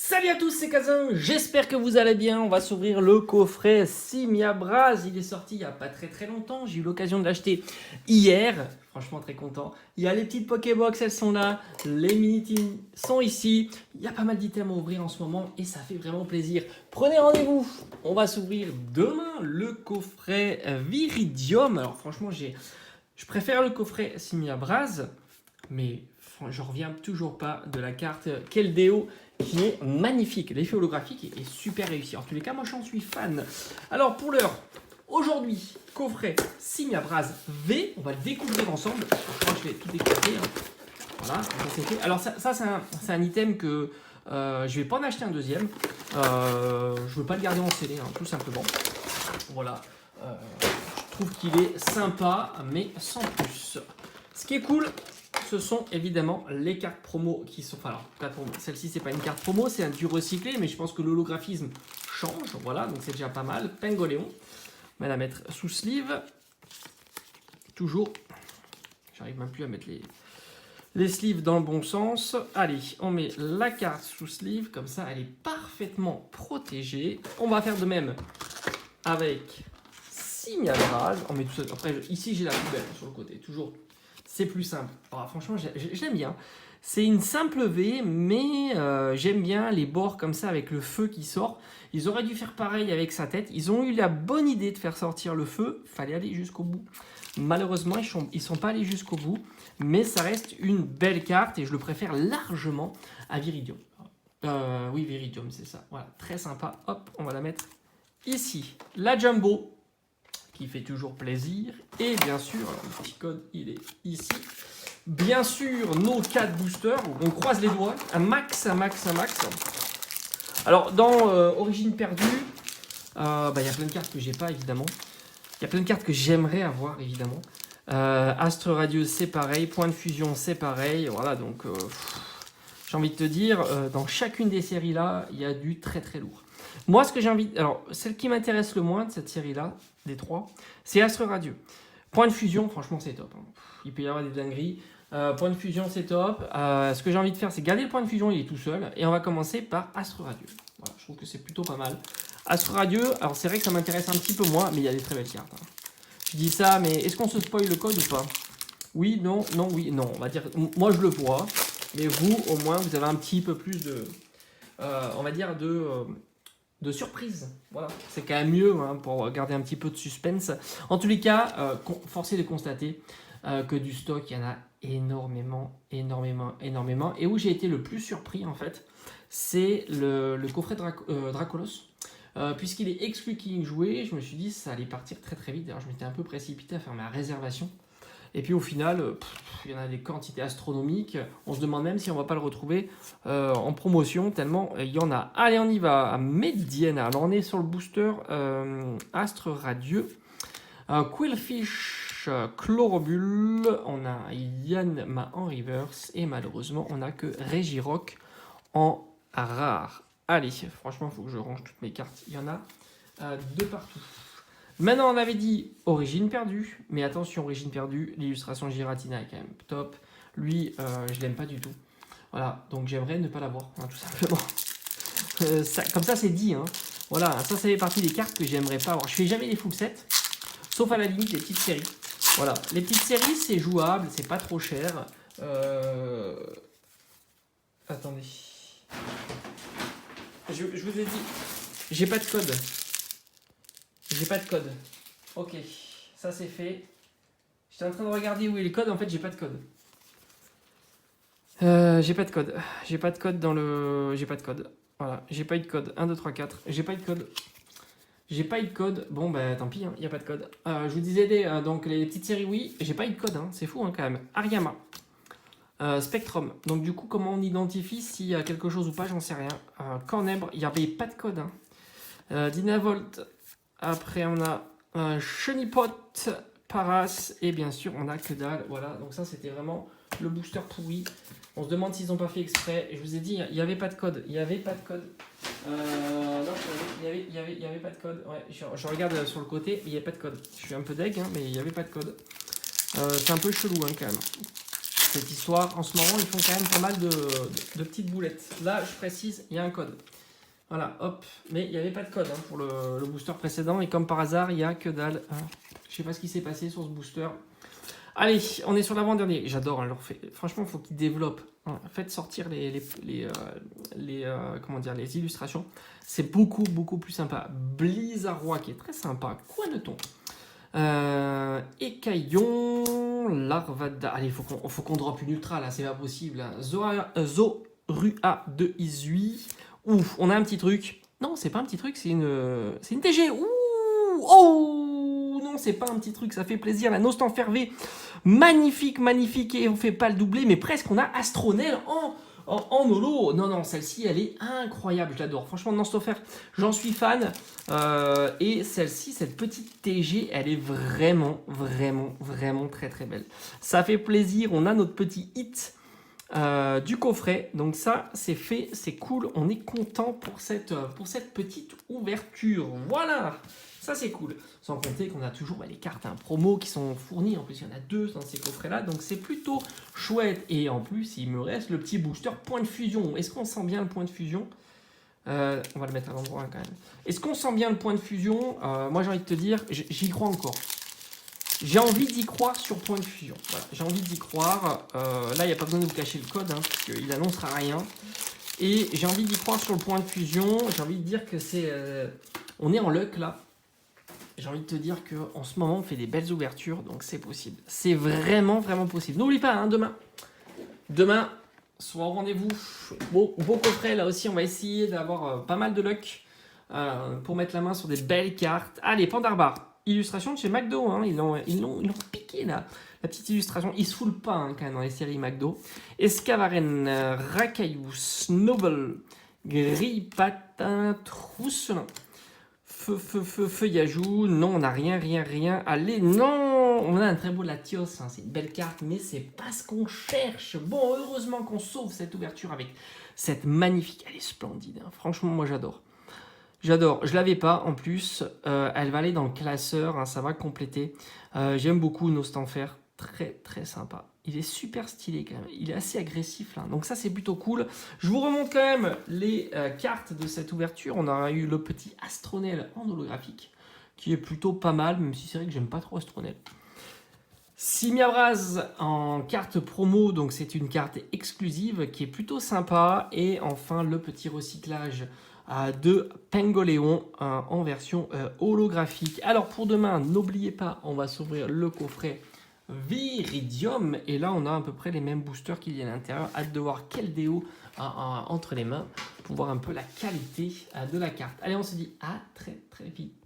Salut à tous, c'est Kazin, j'espère que vous allez bien. On va s'ouvrir le coffret Simia Braz. Il est sorti il n'y a pas très longtemps. J'ai eu l'occasion de l'acheter hier. Franchement, très content. Il y a les petites Pokébox, elles sont là. Les mini-teams sont ici. Il y a pas mal d'items à ouvrir en ce moment et ça fait vraiment plaisir. Prenez rendez-vous. On va s'ouvrir demain le coffret Viridium. Alors, franchement, je préfère le coffret Simia Braz, mais je reviens toujours pas de la carte Keldeo qui est magnifique. L'effet holographique est super réussi. En tous les cas, moi j'en suis fan. Alors pour l'heure, aujourd'hui, coffret Simia Braz V. On va le découvrir ensemble. Moi je vais tout découvrir. Voilà, ça c'est fait. Alors ça c'est un item que je vais pas en acheter un deuxième. Je veux pas le garder en CD, tout simplement. Voilà. Je trouve qu'il est sympa, mais sans plus. Ce qui est cool, ce sont évidemment les cartes promo qui sont. Enfin, alors, carte promo. Celle-ci, c'est pas une carte promo, c'est un du recyclé, mais je pense que l'holographisme change. Voilà, donc c'est déjà pas mal. Pengoléon. On va la mettre sous sleeve. Toujours. J'arrive même plus à mettre les sleeves dans le bon sens. Allez, on met la carte sous sleeve, comme ça, elle est parfaitement protégée. On va faire de même avec Simia Braz. On met tout ça. Après, ici, j'ai la poubelle sur le côté. Toujours. C'est plus simple. Alors, franchement, j'aime bien. C'est une simple V, mais j'aime bien les bords comme ça avec le feu qui sort. Ils auraient dû faire pareil avec sa tête. Ils ont eu la bonne idée de faire sortir le feu. Il fallait aller jusqu'au bout. Malheureusement, ils ne sont pas allés jusqu'au bout. Mais ça reste une belle carte et je le préfère largement à Viridium. Oui, Viridium, c'est ça. Voilà, très sympa. Hop, on va la mettre ici. La Jumbo, qui fait toujours plaisir. Et bien sûr, le petit code, il est ici. Bien sûr, nos 4 boosters. On croise les doigts. Un max. Alors, dans Origine perdue, y a plein de cartes que j'ai pas, évidemment. Il y a plein de cartes que j'aimerais avoir, évidemment. Astre Radio, c'est pareil. Point de fusion, c'est pareil. Voilà, donc, j'ai envie de te dire, dans chacune des séries là, il y a du très lourd. Moi, ce que j'ai envie. Alors, celle qui m'intéresse le moins de cette série-là, des 3, c'est Astre Radio. Point de fusion, franchement, c'est top. Il peut y avoir des dingueries. Point de fusion, c'est top. Ce que j'ai envie de faire, c'est garder le point de fusion, il est tout seul. Et on va commencer par Astre Radio. Voilà, je trouve que c'est plutôt pas mal. Astre Radio, alors c'est vrai que ça m'intéresse un petit peu moins, mais il y a des très belles cartes. Je dis ça, mais est-ce qu'on se spoil le code ou pas? Oui, non, oui, non. On va dire, moi je le vois, mais vous, au moins, vous avez un petit peu plus de. On va dire de surprise. Voilà, c'est quand même mieux pour garder un petit peu de suspense. En tous les cas, force est de constater que du stock, il y en a énormément. Et où j'ai été le plus surpris, en fait, c'est le coffret Dracolos. Puisqu'il est exclu Killing Jouet, je me suis dit ça allait partir très vite. D'ailleurs, je m'étais un peu précipité à faire ma réservation. Et puis au final, il y en a des quantités astronomiques. On se demande même si on ne va pas le retrouver en promotion, tellement il y en a. Allez, on y va à Mediana. Alors on est sur le booster Astre Radieux. Quillfish Chlorobule. On a Yanma en reverse. Et malheureusement, on n'a que Regirock en rare. Allez, franchement, il faut que je range toutes mes cartes. Il y en a de partout. Maintenant, on avait dit Origine perdue, mais attention, Origine perdue, l'illustration Giratina est quand même top. Lui, je l'aime pas du tout. Voilà, donc j'aimerais ne pas l'avoir, tout simplement. Comme ça, c'est dit. Voilà, ça fait partie des cartes que j'aimerais pas avoir. Je fais jamais les full sets, sauf à la limite les petites séries. Voilà, les petites séries, c'est jouable, c'est pas trop cher. Attendez. Je vous ai dit, j'ai pas de code. Ok, ça c'est fait. J'étais en train de regarder où est le code, en fait j'ai pas de code. J'ai pas de code dans le. J'ai pas de code. Voilà, j'ai pas eu de code. 1, 2, 3, 4. J'ai pas eu de code. Bon, bah tant pis, il n'y a pas de code. Je vous disais, donc les petites séries, oui. J'ai pas eu de code, c'est fou quand même. Ariama. Spectrum. Donc du coup, comment on identifie s'il y a quelque chose ou pas, j'en sais rien. Cornèbre, il n'y avait pas de code. Dynavolt. Après, on a Chenipot, Paras, et bien sûr, on a que dalle. Voilà, donc ça, c'était vraiment le booster pourri. On se demande s'ils n'ont pas fait exprès. Je vous ai dit, il n'y avait pas de code. Non, il n'y avait pas de code. Ouais, je regarde sur le côté, il n'y a pas de code. Je suis un peu deg, mais il n'y avait pas de code. C'est un peu chelou quand même. cette histoire. En ce moment, ils font quand même pas mal de petites boulettes. Là, je précise, il y a un code. Voilà, hop. Mais il n'y avait pas de code pour le booster précédent. Et comme par hasard, il n'y a que dalle. Je sais pas ce qui s'est passé sur ce booster. Allez, on est sur l'avant-dernier. J'adore, franchement, il faut qu'ils développent. Faites sortir comment dire, les illustrations. C'est beaucoup, beaucoup plus sympa. Blizzard qui est très sympa. Quoi de ton Écaillon, Larvada. Allez, il faut qu'on drop une ultra là, c'est pas possible. Zorua de Izui. Ouf, on a un petit truc. Non, c'est pas un petit truc, c'est une TG. Ouh, oh, non, c'est pas un petit truc, ça fait plaisir. La Nostan Fervé, magnifique, magnifique. Et on fait pas le doublé, mais presque on a Astronel en holo. Non, celle-ci, elle est incroyable, je l'adore. Franchement, Nostofer, j'en suis fan. Et celle-ci, cette petite TG, elle est vraiment, vraiment, vraiment très, très belle. Ça fait plaisir. On a notre petit hit du coffret. Donc ça, c'est fait, c'est cool. On est content pour cette petite ouverture. Voilà, ça c'est cool. Sans compter qu'on a toujours les cartes promo qui sont fournies. En plus, il y en a 2 dans ces coffrets-là. Donc c'est plutôt chouette. Et en plus, il me reste le petit booster point de fusion. Est-ce qu'on sent bien le point de fusion ? On va le mettre à l'endroit quand même. Est-ce qu'on sent bien le point de fusion ? Moi, j'ai envie de te dire, j'y crois encore. J'ai envie d'y croire sur point de fusion. Voilà, j'ai envie d'y croire. Là, il n'y a pas besoin de vous cacher le code, parce qu'il n'annoncera rien. Et j'ai envie d'y croire sur le point de fusion. J'ai envie de dire que c'est... on est en luck, là. J'ai envie de te dire qu'en ce moment, on fait des belles ouvertures, donc c'est possible. C'est vraiment, vraiment possible. N'oublie pas, demain, sois au rendez-vous. Beau coffret, là aussi, on va essayer d'avoir pas mal de luck pour mettre la main sur des belles cartes. Allez, Pandarbar. Illustration de chez McDo, ils l'ont piqué là, la petite illustration. Ils se foulent pas quand même dans les séries McDo. Escavaren, Racaillou, Snowball, Grille-Patin, Trousselin, Feuillajou. Non, on n'a rien. Allez, non, on a un très beau Latios, c'est une belle carte, mais c'est pas ce qu'on cherche. Bon, heureusement qu'on sauve cette ouverture avec cette magnifique, elle est splendide. Franchement, moi j'adore. J'adore, je l'avais pas en plus, elle va aller dans le classeur, ça va compléter. J'aime beaucoup Nostanfer, très très sympa. Il est super stylé quand même, il est assez agressif là, donc ça c'est plutôt cool. Je vous remonte quand même les cartes de cette ouverture. On a eu le petit Astronel en holographique, qui est plutôt pas mal, même si c'est vrai que j'aime pas trop Astronel. Simiabras en carte promo, donc c'est une carte exclusive qui est plutôt sympa. Et enfin le petit recyclage de Pengoléon en version holographique. Alors pour demain, n'oubliez pas, on va s'ouvrir le coffret Viridium. Et là, on a à peu près les mêmes boosters qu'il y a à l'intérieur. Hâte de voir quel déo entre les mains pour voir un peu la qualité de la carte. Allez, on se dit à très très vite.